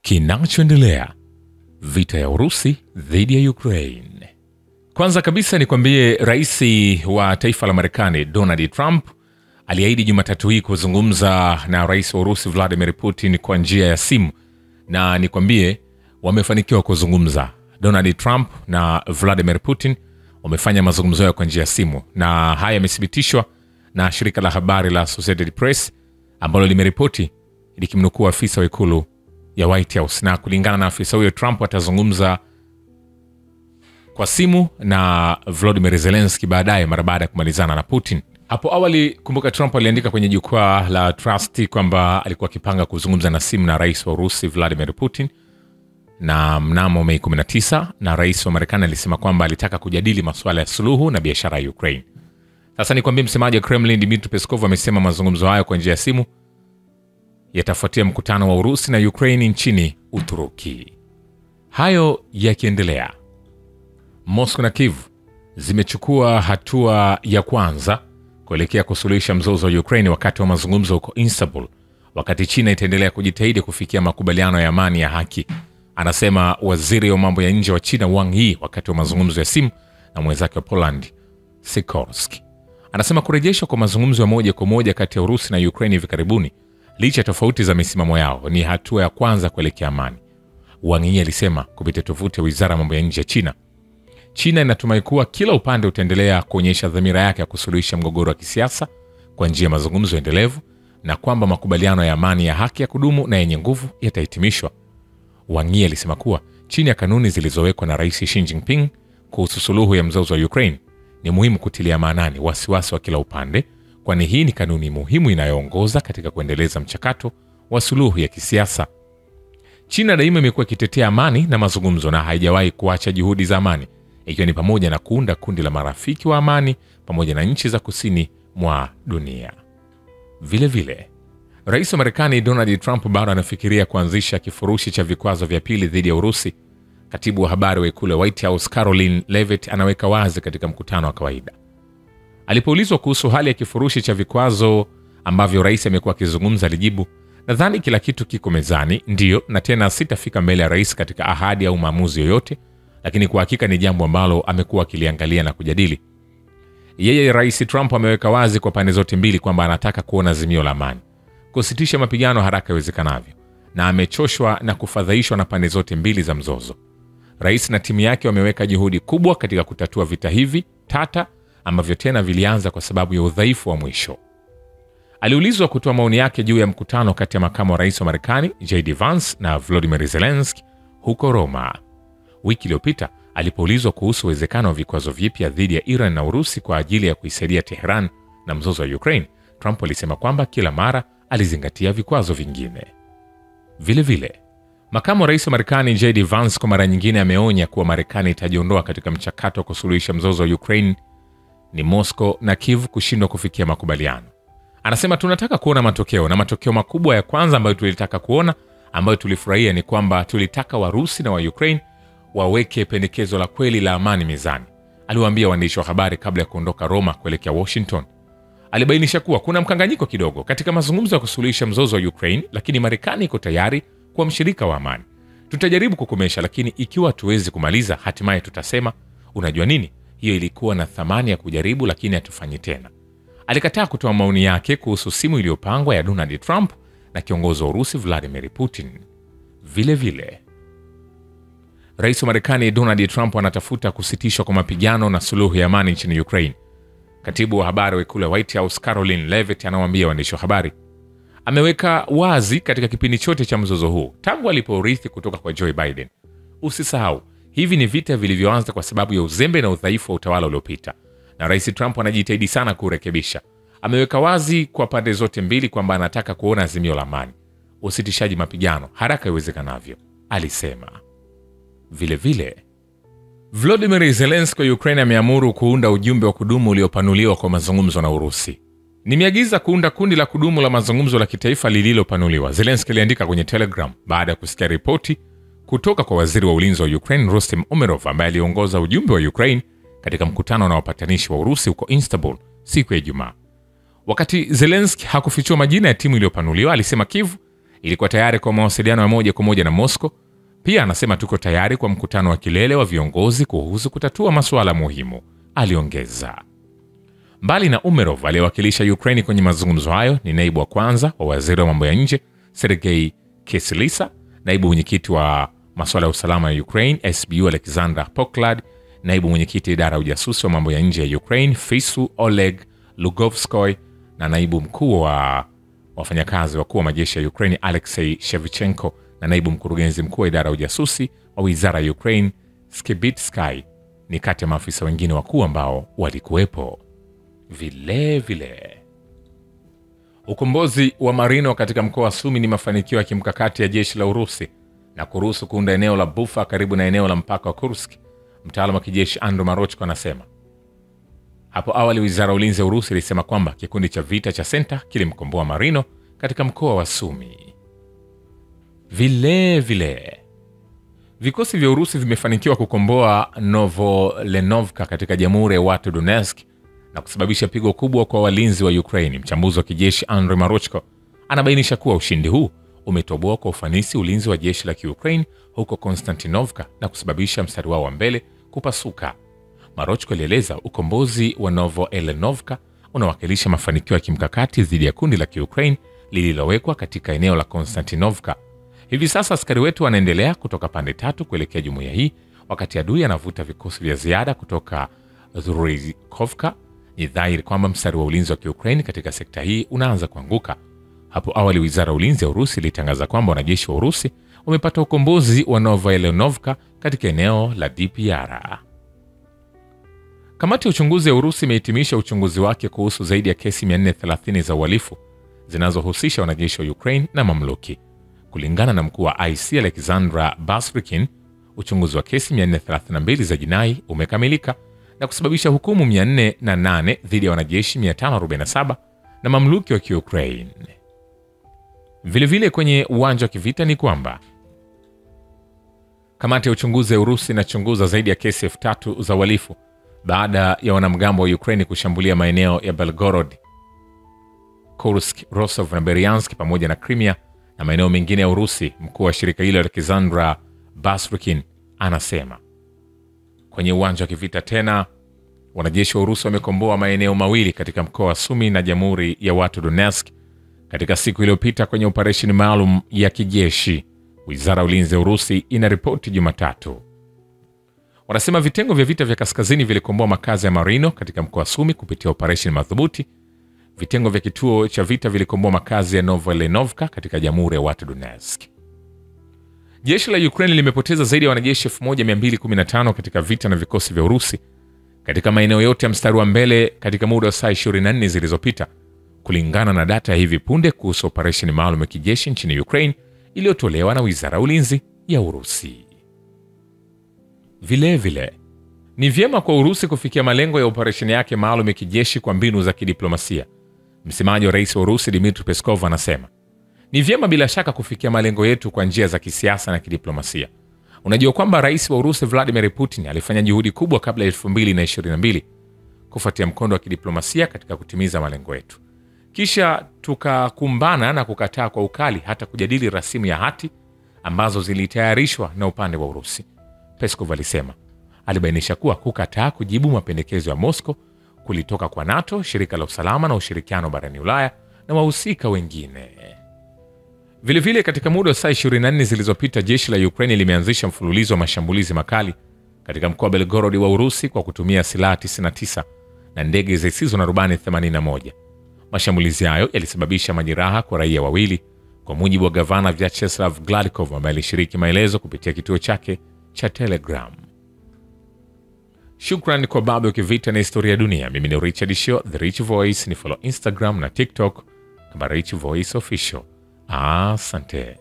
Kinachoendelea, vita ya Urusi dhidi ya Ukraine. Kwanza kabisa nikwambie, rais wa taifa la Marekani Donald Trump aliahidi Jumatatu hii kuzungumza na rais wa Urusi Vladimir Putin kwa njia ya simu, na nikwambie wamefanikiwa kuzungumza. Donald Trump na Vladimir Putin wamefanya mazungumzo yao kwa njia ya simu, na haya yamethibitishwa na shirika la habari la Associated Press ambalo limeripoti likimnukuu afisa wa ikulu ya White House. Na kulingana na afisa huyo, Trump atazungumza kwa simu na Volodymyr Zelensky baadaye, mara baada ya kumalizana na Putin. Hapo awali, kumbuka, Trump aliandika kwenye jukwaa la Trust kwamba alikuwa akipanga kuzungumza na simu na rais wa Urusi Vladimir Putin na mnamo Mei 19, na rais wa Marekani alisema kwamba alitaka kujadili masuala ya suluhu na biashara ya Ukraine. Sasa nikwambie, msemaji wa Kremlin Dmitry Peskov amesema mazungumzo hayo kwa njia ya simu yatafuatia mkutano wa Urusi na Ukraine nchini Uturuki. Hayo yakiendelea, Moscow na Kiev zimechukua hatua ya kwanza kuelekea kusuluhisha mzozo wa Ukraine wakati wa mazungumzo huko Istanbul, wakati China itaendelea kujitahidi kufikia makubaliano ya amani ya haki, anasema waziri wa mambo ya nje wa China Wang Yi wakati wa mazungumzo ya simu na mwenzake wa Poland Sikorski. Anasema kurejeshwa kwa mazungumzo ya moja kwa moja kati ya Urusi na Ukraine hivi karibuni, licha tofauti za misimamo yao, ni hatua ya kwanza kuelekea amani. Wang Yi alisema kupitia tovuti ya wizara ya mambo ya nje ya China. China inatumai kuwa kila upande utaendelea kuonyesha dhamira yake ya kusuluhisha mgogoro wa kisiasa kwa njia ya mazungumzo endelevu, na kwamba makubaliano ya amani ya haki ya kudumu na yenye nguvu yatahitimishwa. Wang Yi alisema kuwa chini ya kanuni zilizowekwa na Rais Xi Jinping kuhusu suluhu ya mzozo wa Ukraine, ni muhimu kutilia maanani wasiwasi wa kila upande, kwani hii ni kanuni muhimu inayoongoza katika kuendeleza mchakato wa suluhu ya kisiasa. China daima imekuwa ikitetea amani na mazungumzo na haijawahi kuacha juhudi za amani, ikiwa ni pamoja na kuunda kundi la marafiki wa amani pamoja na nchi za kusini mwa dunia. Vile vile, rais wa Marekani Donald Trump bado anafikiria kuanzisha kifurushi cha vikwazo vya pili dhidi ya Urusi. Katibu wa habari wa ikulu ya White House Karoline Leavitt anaweka wazi katika mkutano wa kawaida. Alipoulizwa kuhusu hali ya kifurushi cha vikwazo ambavyo rais amekuwa akizungumza, alijibu, nadhani kila kitu kiko mezani, ndio, na tena sitafika mbele ya rais katika ahadi au maamuzi yoyote, lakini kwa hakika ni jambo ambalo amekuwa akiliangalia na kujadili. Yeye Rais Trump ameweka wazi kwa pande zote mbili kwamba anataka kuona azimio la amani, kusitisha mapigano haraka iwezekanavyo, na amechoshwa na kufadhaishwa na pande zote mbili za mzozo. Rais na timu yake wameweka juhudi kubwa katika kutatua vita hivi tata ambavyo tena vilianza kwa sababu ya udhaifu wa mwisho. Aliulizwa kutoa maoni yake juu ya mkutano kati ya makamu wa rais wa Marekani JD Vance na Volodymyr Zelensky huko Roma. Wiki iliyopita alipoulizwa kuhusu uwezekano wa vikwazo vipya dhidi ya Iran na Urusi kwa ajili ya kuisaidia Tehran na mzozo wa Ukraine, Trump alisema kwamba kila mara alizingatia vikwazo vingine. Vile vile, makamu wa rais wa Marekani JD Vance kwa mara nyingine ameonya kuwa Marekani itajiondoa katika mchakato wa kusuluhisha mzozo wa Ukraine ni Moscow na Kiev kushindwa kufikia makubaliano. Anasema, tunataka kuona matokeo, na matokeo makubwa ya kwanza ambayo tulitaka kuona, ambayo tulifurahia, ni kwamba tulitaka Warusi na wa Ukraine waweke pendekezo la kweli la amani mezani, aliwaambia waandishi wa habari kabla ya kuondoka Roma kuelekea Washington. Alibainisha kuwa kuna mkanganyiko kidogo katika mazungumzo ya kusuluhisha mzozo wa Ukraine, lakini Marekani iko tayari kuwa mshirika wa amani. Tutajaribu kukomesha, lakini ikiwa tuwezi kumaliza, hatimaye tutasema, unajua nini, hiyo ilikuwa na thamani ya kujaribu, lakini hatufanyi tena. Alikataa kutoa maoni yake kuhusu simu iliyopangwa ya Donald Trump na kiongozi wa Urusi Vladimir Putin. Vile vile, rais wa Marekani Donald Trump anatafuta kusitishwa kwa mapigano na suluhu ya amani nchini Ukraine. Katibu wa habari wa ikulu ya White House Karoline Leavitt anawaambia waandishi wa habari, ameweka wazi katika kipindi chote cha mzozo huu tangu alipourithi kutoka kwa Joe Biden. Usisahau, hivi ni vita vilivyoanza kwa sababu ya uzembe na udhaifu wa utawala uliopita, na rais Trump anajitahidi sana kurekebisha. Ameweka wazi kwa pande zote mbili kwamba anataka kuona azimio la amani, usitishaji mapigano haraka iwezekanavyo, alisema. Vile vile, Volodymyr Zelensky wa Ukraine ameamuru kuunda ujumbe wa kudumu uliopanuliwa kwa mazungumzo na Urusi. Nimeagiza kuunda kundi la kudumu la mazungumzo la kitaifa lililopanuliwa, Zelensky aliandika kwenye Telegram baada ya kusikia ripoti kutoka kwa waziri wa ulinzi wa Ukraine Rustem Umerov, ambaye aliongoza ujumbe wa Ukraine katika mkutano na wapatanishi wa Urusi huko Istanbul siku ya Ijumaa. Wakati Zelensky hakufichua majina ya timu iliyopanuliwa, alisema Kiev ilikuwa tayari kwa mawasiliano ya moja kwa moja na Moscow. Pia anasema tuko tayari kwa mkutano wa kilele wa viongozi kuhusu kutatua masuala muhimu, aliongeza. Mbali na Umerov aliyewakilisha Ukraine kwenye mazungumzo hayo, ni naibu wa kwanza wa waziri wa mambo ya nje Sergei Kislisa, naibu mwenyekiti wa masuala ya usalama ya Ukraine SBU Alexander Poklad, naibu mwenyekiti idara ya ujasusi wa mambo ya nje ya Ukraine Fisu Oleg Lugovskoy, na naibu mkuu wa wafanyakazi wakuu wa majeshi ya Ukraine Alexei Shevchenko, na naibu mkurugenzi mkuu wa idara ya ujasusi wa wizara ya Ukraine Skibitsky ni kati ya maafisa wengine wakuu ambao walikuwepo. Vile ukombozi wa Marino katika mkoa wa Sumi ni mafanikio ya kimkakati ya jeshi la Urusi na kuruhusu kuunda eneo la Bufa karibu na eneo la mpaka wa Kursk. Mtaalamu wa kijeshi Andriy Marochko anasema. Hapo awali wizara ya ulinzi ya Urusi ilisema kwamba kikundi cha vita cha Senta kilimkomboa Marino katika mkoa wa Sumi. Vile vikosi vya Urusi vimefanikiwa kukomboa Novolenovka katika Jamhuri ya Watu Donetsk na kusababisha pigo kubwa kwa walinzi wa Ukraine. Mchambuzi wa kijeshi Andriy Marochko anabainisha kuwa ushindi huu umetoboa kwa ufanisi ulinzi wa jeshi la Ukraine huko Konstantinovka na kusababisha mstari wao wa mbele kupasuka. Marochko alieleza ukombozi wa Novolenovka unawakilisha mafanikio ya kimkakati dhidi ya kundi la Ukraine lililowekwa katika eneo la Konstantinovka. Hivi sasa askari wetu wanaendelea kutoka pande tatu kuelekea jumuiya hii, wakati adui anavuta vikosi vya ziada kutoka Zhurikovka. Ni dhahiri kwamba mstari wa ulinzi wa Ukraine katika sekta hii unaanza kuanguka. Hapo awali wizara ya ulinzi ya Urusi ilitangaza kwamba wanajeshi wa Urusi wamepata ukombozi wa Novolenovka katika eneo la DPR. Kamati ya uchunguzi ya Urusi imehitimisha uchunguzi wake kuhusu zaidi ya kesi 430 za uhalifu zinazohusisha wanajeshi wa Ukraine na mamluki. Kulingana na mkuu wa IC Alexandra Basrykin, uchunguzi wa kesi 432 za jinai umekamilika na kusababisha hukumu 408 dhidi ya wanajeshi 547 na mamluki wa Ukraine. Vilevile kwenye uwanja wa kivita ni kwamba kamati ya uchunguzi ya Urusi inachunguza zaidi ya kesi 3000 za uhalifu baada ya wanamgambo wa Ukraine kushambulia maeneo ya Belgorod, Kursk, Rostov na Bryansk pamoja na Crimea na maeneo mengine ya Urusi. Mkuu wa shirika hilo Alexandra Basrykin anasema kwenye uwanja wa kivita tena, wanajeshi wa Urusi wamekomboa maeneo mawili katika mkoa wa Sumi na Jamhuri ya Watu Donetsk katika siku iliyopita kwenye operesheni maalum ya kijeshi, wizara ya ulinzi ya Urusi inaripoti Jumatatu. Wanasema vitengo vya vita vya kaskazini vilikomboa makazi ya Marino katika mkoa wa Sumi kupitia operesheni madhubuti. Vitengo vya kituo cha vita vilikomboa makazi ya Novolenovka katika Jamhuri ya Watu Donetsk. Jeshi la Ukraine limepoteza zaidi ya wanajeshi 1215 katika vita na vikosi vya Urusi katika maeneo yote ya mstari wa mbele katika muda wa saa 24 zilizopita, kulingana na data ya hivi punde kuhusu operesheni maalum ya kijeshi nchini Ukraine iliyotolewa na wizara ya ulinzi ya Urusi. Vilevile ni vyema kwa Urusi kufikia malengo ya operesheni yake maalum ya kijeshi kwa mbinu za kidiplomasia. Msemaji wa rais wa Urusi Dmitry Peskov anasema, ni vyema bila shaka kufikia malengo yetu kwa njia za kisiasa na kidiplomasia. Unajua kwamba rais wa Urusi Vladimir Putin alifanya juhudi kubwa kabla ya 2022 kufuatia mkondo wa kidiplomasia katika kutimiza malengo yetu. Kisha tukakumbana na kukataa kwa ukali hata kujadili rasimu ya hati ambazo zilitayarishwa na upande wa Urusi, Peskov alisema. Alibainisha kuwa kukataa kujibu mapendekezo ya Moscow kulitoka kwa NATO, shirika la usalama na ushirikiano barani Ulaya na wahusika wengine. Vilevile katika muda wa saa 24 zilizopita, jeshi la Ukraine limeanzisha mfululizo wa mashambulizi makali katika mkoa wa Belgorod wa Urusi kwa kutumia silaha 99 na ndege zisizo na rubani 81. Mashambulizi hayo yalisababisha majeraha kwa raia wawili, kwa mujibu wa gavana Vyacheslav Gladkov ambaye alishiriki maelezo kupitia kituo chake cha Telegram. Shukran kwa babu ya kivita na historia ya dunia. Mimi ni Richard Show, The Rich Voice. Ni follow Instagram na TikTok kama Rich Voice Official. Asante.